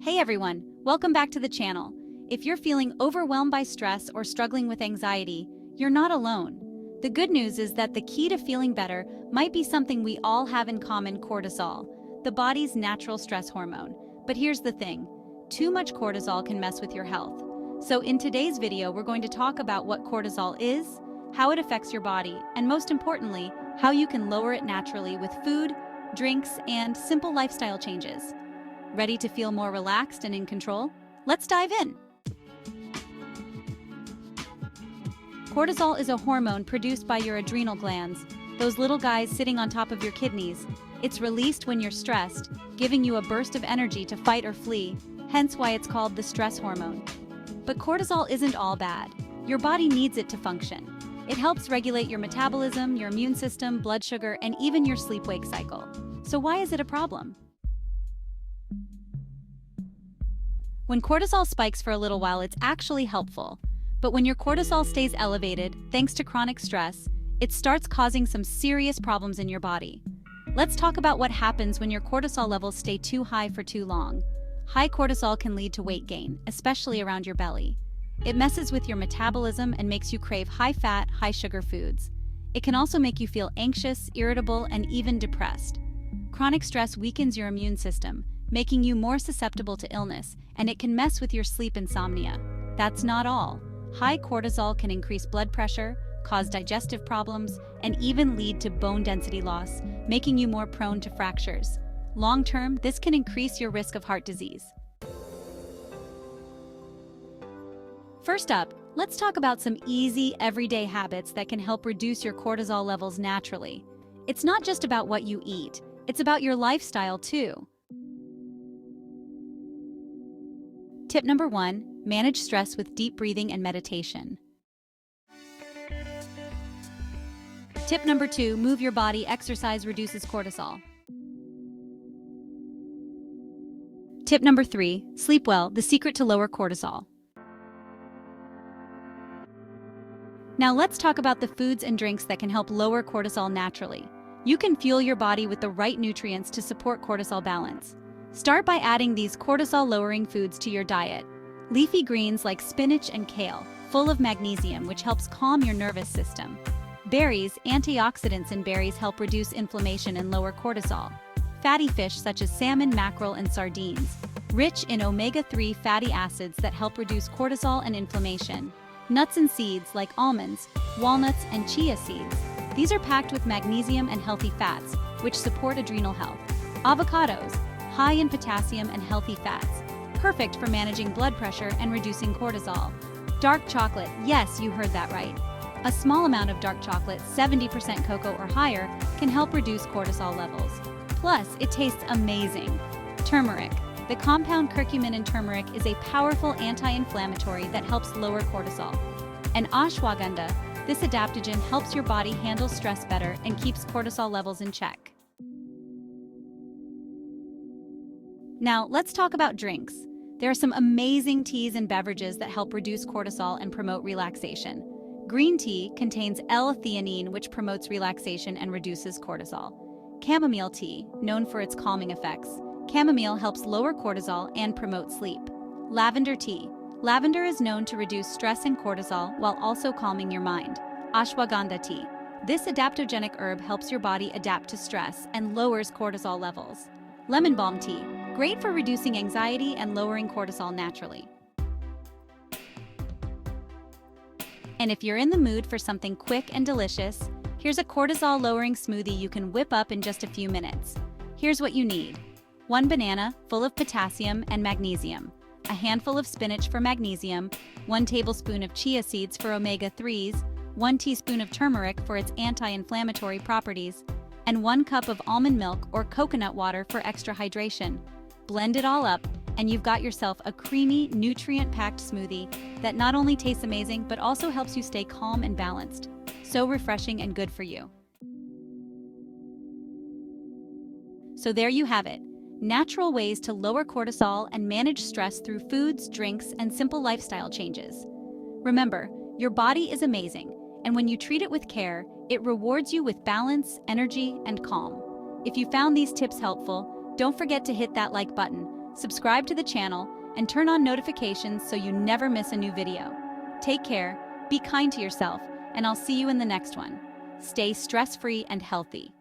Hey everyone, welcome back to the channel. If you're feeling overwhelmed by stress or struggling with anxiety, you're not alone. The good news is that the key to feeling better might be something we all have in common: cortisol, the body's natural stress hormone. But here's the thing, too much cortisol can mess with your health. So in today's video, we're going to talk about what cortisol is, how it affects your body, and most importantly, how you can lower it naturally with food, drinks, and simple lifestyle changes. Ready to feel more relaxed and in control? Let's dive in. Cortisol is a hormone produced by your adrenal glands, those little guys sitting on top of your kidneys. It's released when you're stressed, giving you a burst of energy to fight or flee, hence why it's called the stress hormone. But cortisol isn't all bad. Your body needs it to function. It helps regulate your metabolism, your immune system, blood sugar, and even your sleep-wake cycle. So why is it a problem? When cortisol spikes for a little while, it's actually helpful. But when your cortisol stays elevated, thanks to chronic stress, it starts causing some serious problems in your body. Let's talk about what happens when your cortisol levels stay too high for too long. High cortisol can lead to weight gain, especially around your belly. It messes with your metabolism and makes you crave high-fat, high-sugar foods. It can also make you feel anxious, irritable, and even depressed. Chronic stress weakens your immune system, making you more susceptible to illness, and it can mess with your sleep insomnia. That's not all. High cortisol can increase blood pressure, cause digestive problems, and even lead to bone density loss, making you more prone to fractures. Long-term, this can increase your risk of heart disease. First up, let's talk about some easy, everyday habits that can help reduce your cortisol levels naturally. It's not just about what you eat, it's about your lifestyle too. Tip number 1, manage stress with deep breathing and meditation. Tip number 2, move your body. Exercise reduces cortisol. Tip number 3, sleep well, the secret to lower cortisol. Now let's talk about the foods and drinks that can help lower cortisol naturally. You can fuel your body with the right nutrients to support cortisol balance. Start by adding these cortisol-lowering foods to your diet. Leafy greens like spinach and kale, full of magnesium, which helps calm your nervous system. Berries, antioxidants in berries help reduce inflammation and lower cortisol. Fatty fish such as salmon, mackerel, and sardines, rich in omega-3 fatty acids that help reduce cortisol and inflammation. Nuts and seeds like almonds, walnuts, and chia seeds. These are packed with magnesium and healthy fats, which support adrenal health. Avocados, high in potassium and healthy fats, perfect for managing blood pressure and reducing cortisol. Dark chocolate, yes, you heard that right. A small amount of dark chocolate, 70% cocoa or higher, can help reduce cortisol levels. Plus, it tastes amazing. Turmeric. The compound curcumin in turmeric is a powerful anti-inflammatory that helps lower cortisol. And ashwagandha, this adaptogen helps your body handle stress better and keeps cortisol levels in check. Now, let's talk about drinks. There are some amazing teas and beverages that help reduce cortisol and promote relaxation. Green tea contains L-theanine, which promotes relaxation and reduces cortisol. Chamomile tea, known for its calming effects. Chamomile helps lower cortisol and promote sleep. Lavender tea. Lavender is known to reduce stress and cortisol while also calming your mind. Ashwagandha tea. This adaptogenic herb helps your body adapt to stress and lowers cortisol levels. Lemon balm tea. Great for reducing anxiety and lowering cortisol naturally. And if you're in the mood for something quick and delicious, here's a cortisol-lowering smoothie you can whip up in just a few minutes. Here's what you need. 1 banana, full of potassium and magnesium. A handful of spinach for magnesium. 1 tablespoon of chia seeds for omega-3s. 1 teaspoon of turmeric for its anti-inflammatory properties. And 1 cup of almond milk or coconut water for extra hydration. Blend it all up, and you've got yourself a creamy, nutrient-packed smoothie that not only tastes amazing, but also helps you stay calm and balanced. So refreshing and good for you. So there you have it. Natural ways to lower cortisol and manage stress through foods, drinks, and simple lifestyle changes. Remember, your body is amazing, and when you treat it with care, it rewards you with balance, energy, and calm. If you found these tips helpful, don't forget to hit that like button. subscribe to the channel, and turn on notifications so you never miss a new video. Take care, be kind to yourself, and I'll see you in the next one. Stay stress-free and healthy.